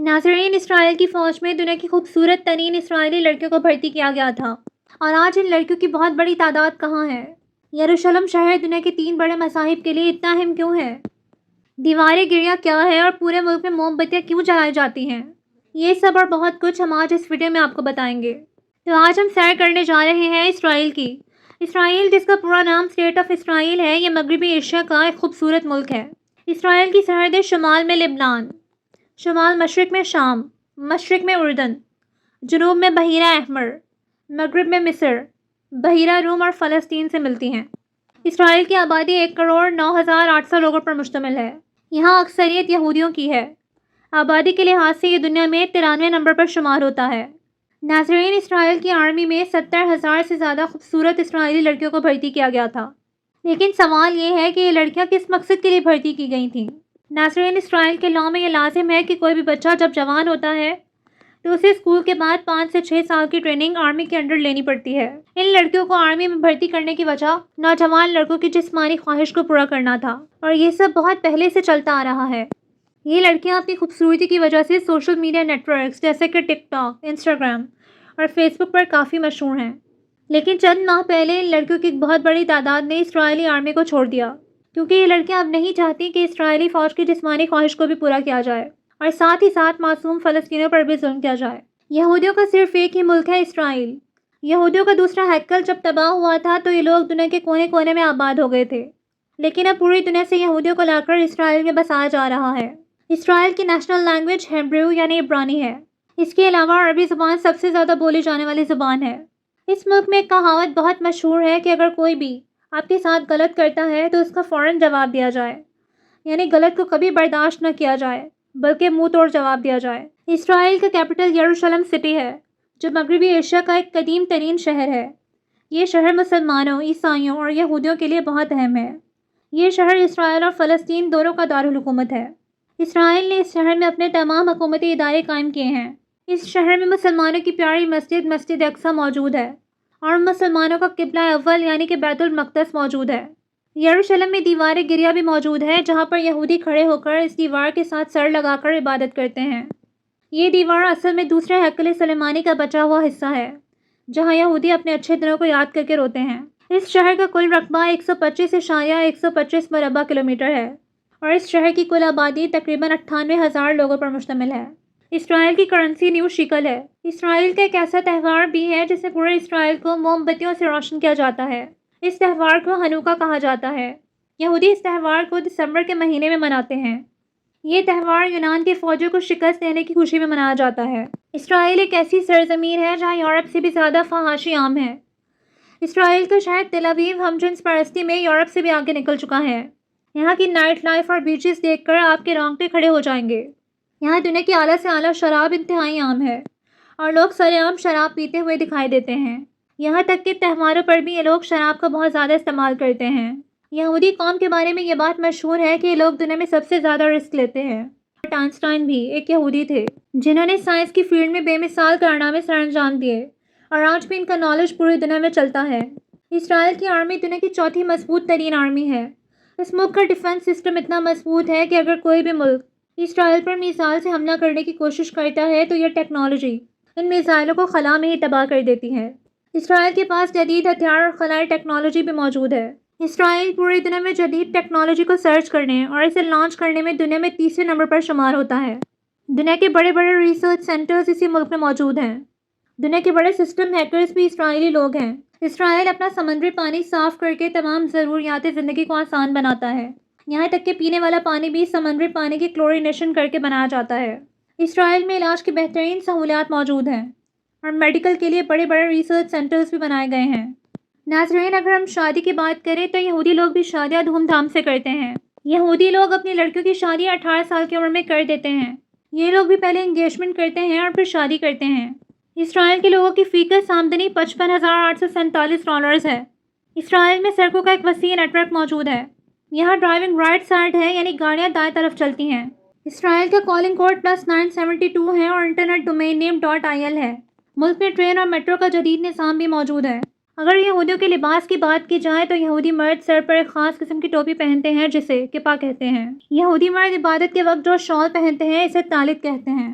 ناظرین، اسرائیل کی فوج میں دنیا کی خوبصورت ترین اسرائیلی لڑکیوں کو بھرتی کیا گیا تھا، اور آج ان لڑکیوں کی بہت بڑی تعداد کہاں ہے؟ یروشلم شہر دنیا کے 3 بڑے مذاہب کے لیے اتنا اہم کیوں ہے؟ دیواریں گریا کیا ہے اور پورے ملک میں موم بتیاں کیوں جلائی جاتی ہیں؟ یہ سب اور بہت کچھ ہم آج اس ویڈیو میں آپ کو بتائیں گے۔ تو آج ہم سیر کرنے جا رہے ہیں اسرائیل کی۔ اسرائیل، جس کا پورا نام اسٹیٹ آف اسرائیل ہے، یہ مغربی ایشیا کا ایک خوبصورت ملک ہے۔ اسرائیل کی سرحدیں شمال میں لبنان، شمال مشرق میں شام، مشرق میں اردن، جنوب میں بحیرہ احمر، مغرب میں مصر، بحیرہ روم اور فلسطین سے ملتی ہیں۔ اسرائیل کی آبادی 1,09,800 لوگوں پر مشتمل ہے۔ یہاں اکثریت یہودیوں کی ہے۔ آبادی کے لحاظ سے یہ دنیا میں 93 نمبر پر شمار ہوتا ہے۔ ناظرین، اسرائیل کی آرمی میں 70,000 سے زیادہ خوبصورت اسرائیلی لڑکیوں کو بھرتی کیا گیا تھا۔ لیکن سوال یہ ہے کہ یہ لڑکیاں کس مقصد کے لیے بھرتی کی گئی تھیں؟ ناظرین، اسرائیل کے لاء میں یہ لازم ہے کہ کوئی بھی بچہ جب جوان ہوتا ہے تو اسے اسکول کے بعد 5 سے 6 سال کی ٹریننگ آرمی کے انڈر لینی پڑتی ہے۔ ان لڑکیوں کو آرمی میں بھرتی کرنے کی وجہ نوجوان لڑکوں کی جسمانی خواہش کو پورا کرنا تھا، اور یہ سب بہت پہلے سے چلتا آ رہا ہے۔ یہ لڑکیاں اپنی خوبصورتی کی وجہ سے سوشل میڈیا نیٹ ورکس جیسے کہ ٹک ٹاک، انسٹاگرام اور فیس بک پر کافی مشہور ہیں۔ لیکن چند ماہ پہلے ان لڑکیوں کی ایک بہت بڑی تعداد نے اسرائیلی آرمی کو چھوڑ دیا، کیونکہ یہ لڑکیاں اب نہیں چاہتی کہ اسرائیلی فوج کی جسمانی خواہش کو بھی پورا کیا جائے، اور ساتھ ہی ساتھ معصوم فلسطینیوں پر بھی ظلم کیا جائے۔ یہودیوں کا صرف ایک ہی ملک ہے، اسرائیل۔ یہودیوں کا دوسرا ہیکل جب تباہ ہوا تھا تو یہ لوگ دنیا کے کونے کونے میں آباد ہو گئے تھے، لیکن اب پوری دنیا سے یہودیوں کو لا کر اسرائیل میں بسایا جا رہا ہے۔ اسرائیل کی نیشنل لینگویج ہیبریو یعنی عبرانی ہے۔ اس کے علاوہ عربی زبان سب سے زیادہ بولی جانے والی زبان ہے۔ اس ملک میں ایک کہاوت بہت مشہور ہے کہ اگر کوئی بھی آپ کے ساتھ غلط کرتا ہے تو اس کا فوراً جواب دیا جائے، یعنی غلط کو کبھی برداشت نہ کیا جائے بلکہ منہ توڑ جواب دیا جائے۔ اسرائیل کا کیپٹل یروشلم سٹی ہے، جو مغربی ایشیا کا ایک قدیم ترین شہر ہے۔ یہ شہر مسلمانوں، عیسائیوں اور یہودیوں کے لیے بہت اہم ہے۔ یہ شہر اسرائیل اور فلسطین دونوں کا دارالحکومت ہے۔ اسرائیل نے اس شہر میں اپنے تمام حکومتی ادارے قائم کیے ہیں۔ اس شہر میں مسلمانوں کی پیاری مسجد، مسجد اقصیٰ موجود ہے، اور مسلمانوں کا قبلہ اول یعنی کہ بیت المقدس موجود ہے۔ یروشلم میں دیوار گریا بھی موجود ہے، جہاں پر یہودی کھڑے ہو کر اس دیوار کے ساتھ سر لگا کر عبادت کرتے ہیں۔ یہ دیوار اصل میں دوسرے ہیکل سلیمانی کا بچا ہوا حصہ ہے، جہاں یہودی اپنے اچھے دنوں کو یاد کر کے روتے ہیں۔ اس شہر کا کل رقبہ 125.125 مربع کلومیٹر ہے، اور اس شہر کی کل آبادی تقریباً 98,000 لوگوں پر مشتمل ہے۔ اسرائیل کی کرنسی نیو شیکل ہے۔ اسرائیل کا ایک ایسا تہوار بھی ہے جسے پورے اسرائیل کو موم بتیوں سے روشن کیا جاتا ہے۔ اس تہوار کو ہنوکا کہا جاتا ہے۔ یہودی اس تہوار کو دسمبر کے مہینے میں مناتے ہیں۔ یہ تہوار یونان کے فوجیوں کو شکست دینے کی خوشی میں منایا جاتا ہے۔ اسرائیل ایک ایسی سرزمین ہے جہاں یورپ سے بھی زیادہ فحاشی عام ہے۔ اسرائیل کا شہر تل ابیب ہم جنس پرستی میں یورپ سے بھی آگے نکل چکا ہے۔ یہاں کی نائٹ لائف اور بیچز دیکھ کر آپ کے رونگٹے کھڑے ہو جائیں گے۔ یہاں دنیا کی اعلیٰ سے اعلیٰ شراب انتہائی عام ہے، اور لوگ سرے عام شراب پیتے ہوئے دکھائی دیتے ہیں۔ یہاں تک کہ تہواروں پر بھی یہ لوگ شراب کا بہت زیادہ استعمال کرتے ہیں۔ یہودی قوم کے بارے میں یہ بات مشہور ہے کہ یہ لوگ دنیا میں سب سے زیادہ رسک لیتے ہیں۔ آئنسٹائن بھی ایک یہودی تھے، جنہوں نے سائنس کی فیلڈ میں بے مثال کارنامے سر انجام دیے، اور آج بھی ان کا نالج پوری دنیا میں چلتا ہے۔ اسرائیل کی آرمی دنیا کی چوتھی مضبوط ترین آرمی ہے۔ اس ملک کا ڈیفنس سسٹم اتنا مضبوط ہے کہ اگر کوئی بھی ملک اسرائیل پر میزائل سے حملہ کرنے کی کوشش کرتا ہے تو یہ ٹیکنالوجی ان میزائلوں کو خلا میں ہی تباہ کر دیتی ہے۔ اسرائیل کے پاس جدید ہتھیار اور خلائی ٹیکنالوجی بھی موجود ہے۔ اسرائیل پوری دنیا میں جدید ٹیکنالوجی کو سرچ کرنے اور اسے لانچ کرنے میں دنیا میں تیسرے نمبر پر شمار ہوتا ہے۔ دنیا کے بڑے بڑے ریسرچ سینٹرز اسی ملک میں موجود ہیں۔ دنیا کے بڑے سسٹم ہیکرز بھی اسرائیلی لوگ ہیں۔ اسرائیل اپنا سمندری پانی صاف کر کے تمام ضروریات زندگی کو آسان بناتا ہے۔ یہاں تک کہ پینے والا پانی بھی سمندری پانی کی کلورینیشن کر کے بنایا جاتا ہے۔ اسرائیل میں علاج کی بہترین سہولیات موجود ہیں، اور میڈیکل کے لیے بڑے بڑے ریسرچ سینٹرز بھی بنائے گئے ہیں۔ ناظرین، اگر ہم شادی کی بات کریں تو یہودی لوگ بھی شادیاں دھوم دھام سے کرتے ہیں۔ یہودی لوگ اپنی لڑکیوں کی شادی 18 سال کی عمر میں کر دیتے ہیں۔ یہ لوگ بھی پہلے انگیجمنٹ کرتے ہیں اور پھر شادی کرتے ہیں۔ اسرائیل کے لوگوں کی فی کس آمدنی $55,847 ہے۔ اسرائیل میں سڑکوں کا ایک وسیع نیٹ ورک موجود ہے۔ یہاں ڈرائیونگ رائٹ سائڈ ہے، یعنی گاڑیاں دائیں طرف چلتی ہیں۔ اسرائیل کا کالنگ کوڈ +972 ہے اور انٹرنیٹ ڈومین نیم .il ہے۔ ملک میں ٹرین اور میٹرو کا جدید نظام بھی موجود ہے۔ اگر یہودیوں کے لباس کی بات کی جائے تو یہودی مرد سر پر ایک خاص قسم کی ٹوپی پہنتے ہیں جسے کپا کہتے ہیں۔ یہودی مرد عبادت کے وقت جو شال پہنتے ہیں اسے طالت کہتے ہیں۔